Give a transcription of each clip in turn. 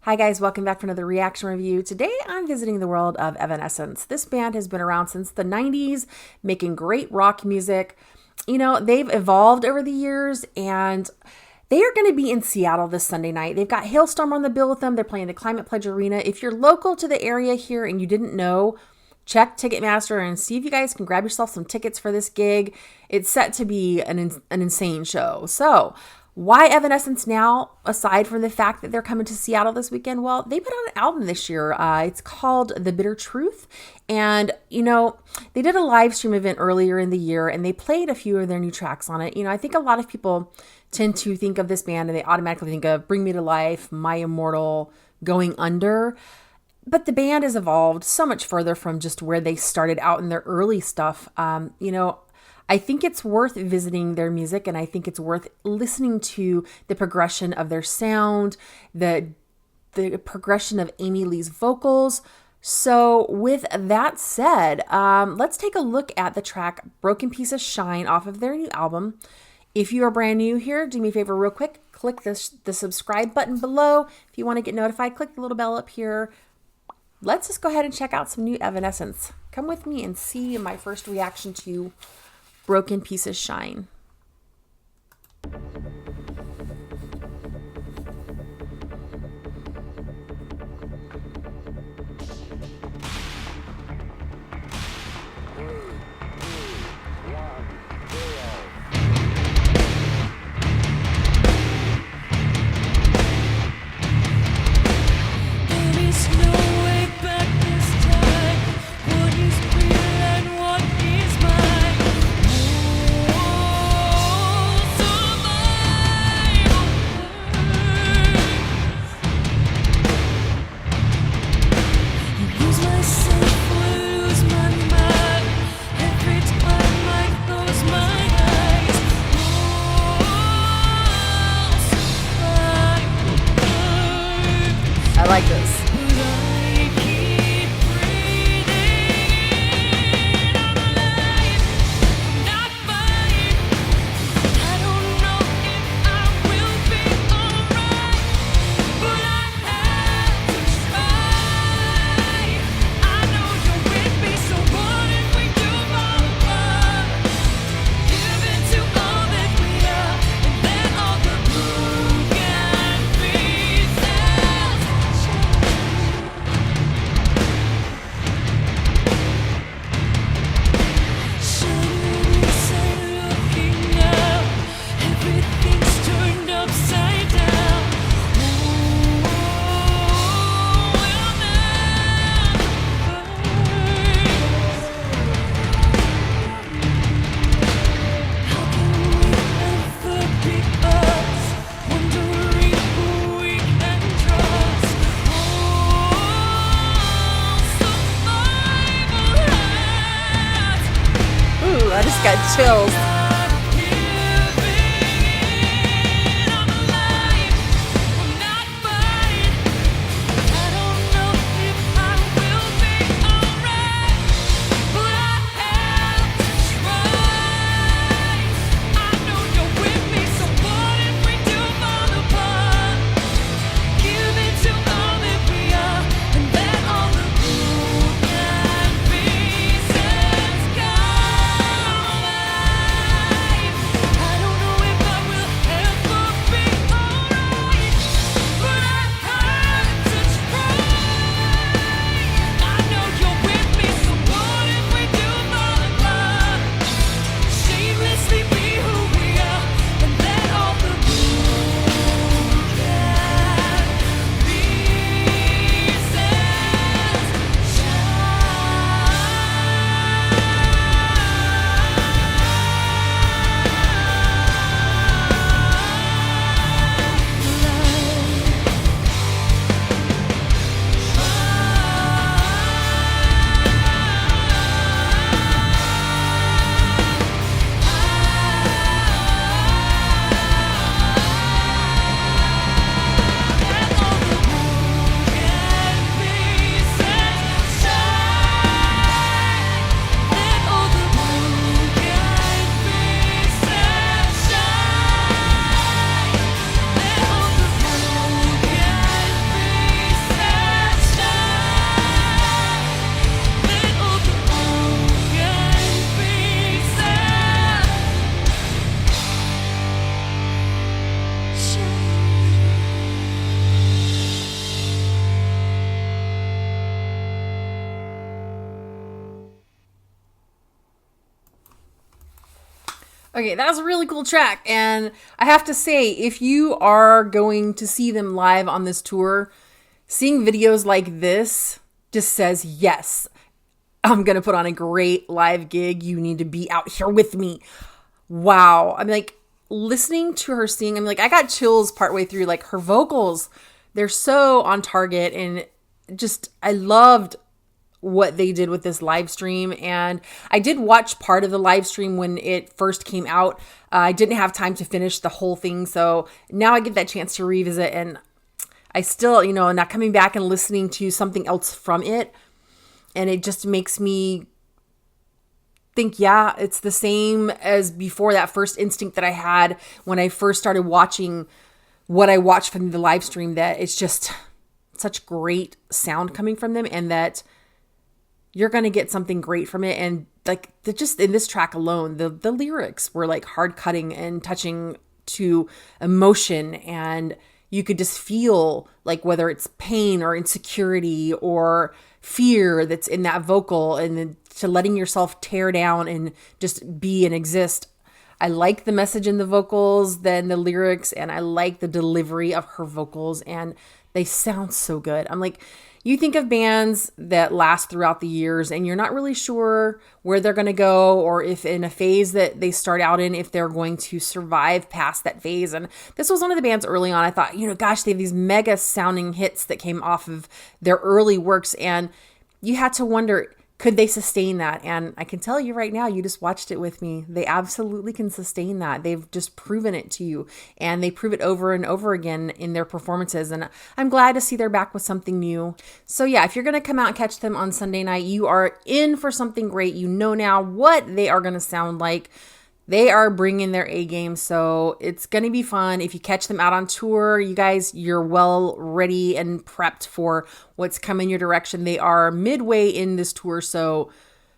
Hi guys, welcome back for another reaction review. Today I'm visiting the world of Evanescence. This band has been around since the 90s, making great rock music. You know, they've evolved over the years and they are going to be in Seattle this Sunday night. They've got Hailstorm on the bill with them. They're playing the Climate Pledge Arena. If you're local to the area here and you didn't know, check Ticketmaster and see if you guys can grab yourself some tickets for this gig. It's set to be an insane show. So, why Evanescence now, aside from the fact that they're coming to Seattle this weekend? Well, they put out an album this year. It's called The Bitter Truth. And, you know, they did a live stream event earlier in the year and they played a few of their new tracks on it. You know, I think a lot of people tend to think of this band and they automatically think of Bring Me to Life, My Immortal, Going Under. But the band has evolved so much further from just where they started out in their early stuff. You know, I think it's worth visiting their music and I think it's worth listening to the progression of their sound, the progression of Amy Lee's vocals. So with that said, let's take a look at the track Broken Piece of Shine off of their new album. If you are brand new here, do me a favor real quick, click the subscribe button below. If you want to get notified, click the little bell up here. Let's just go ahead and check out some new Evanescence. Come with me and see my first reaction to Broken Pieces Shine. I like this. I just got chills. Okay, that was a really cool track. And I have to say, if you are going to see them live on this tour, seeing videos like this just says, yes, I'm going to put on a great live gig. You need to be out here with me. Wow. I'm like, listening to her sing, I'm like, I got chills partway through. Like, her vocals, they're so on target. And just, I loved what they did with this live stream. And I did watch part of the live stream when it first came out. I didn't have time to finish the whole thing. So now I get that chance to revisit, and I still, not coming back and listening to something else from it. And it just makes me think, yeah, it's the same as before, that first instinct that I had when I first started watching what I watched from the live stream, that it's just such great sound coming from them, and that you're going to get something great from it. And like, just in this track alone, the lyrics were like hard cutting and touching to emotion. And you could just feel like whether it's pain or insecurity or fear that's in that vocal, and to letting yourself tear down and just be and exist. I like the message in the vocals than the lyrics, and I like the delivery of her vocals, and they sound so good. I'm like, you think of bands that last throughout the years and you're not really sure where they're going to go, or if in a phase that they start out in, if they're going to survive past that phase. And this was one of the bands early on. I thought, gosh, they have these mega sounding hits that came off of their early works, and you had to wonder, could they sustain that? And I can tell you right now, you just watched it with me. They absolutely can sustain that. They've just proven it to you, and they prove it over and over again in their performances. And I'm glad to see they're back with something new. So yeah, if you're going to come out and catch them on Sunday night, you are in for something great. You know now what they are going to sound like. They are bringing their A game, so it's going to be fun. If you catch them out on tour, you guys, you're well ready and prepped for what's coming your direction. They are midway in this tour, so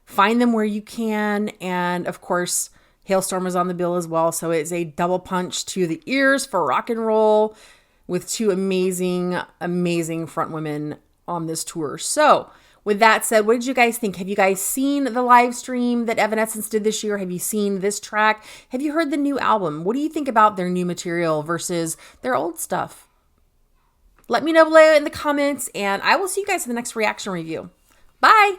find them where you can. And of course, Halestorm is on the bill as well, so it's a double punch to the ears for rock and roll with two amazing, amazing front women on this tour. So with that said, what did you guys think? Have you guys seen the live stream that Evanescence did this year? Have you seen this track? Have you heard the new album? What do you think about their new material versus their old stuff? Let me know below in the comments, and I will see you guys in the next reaction review. Bye!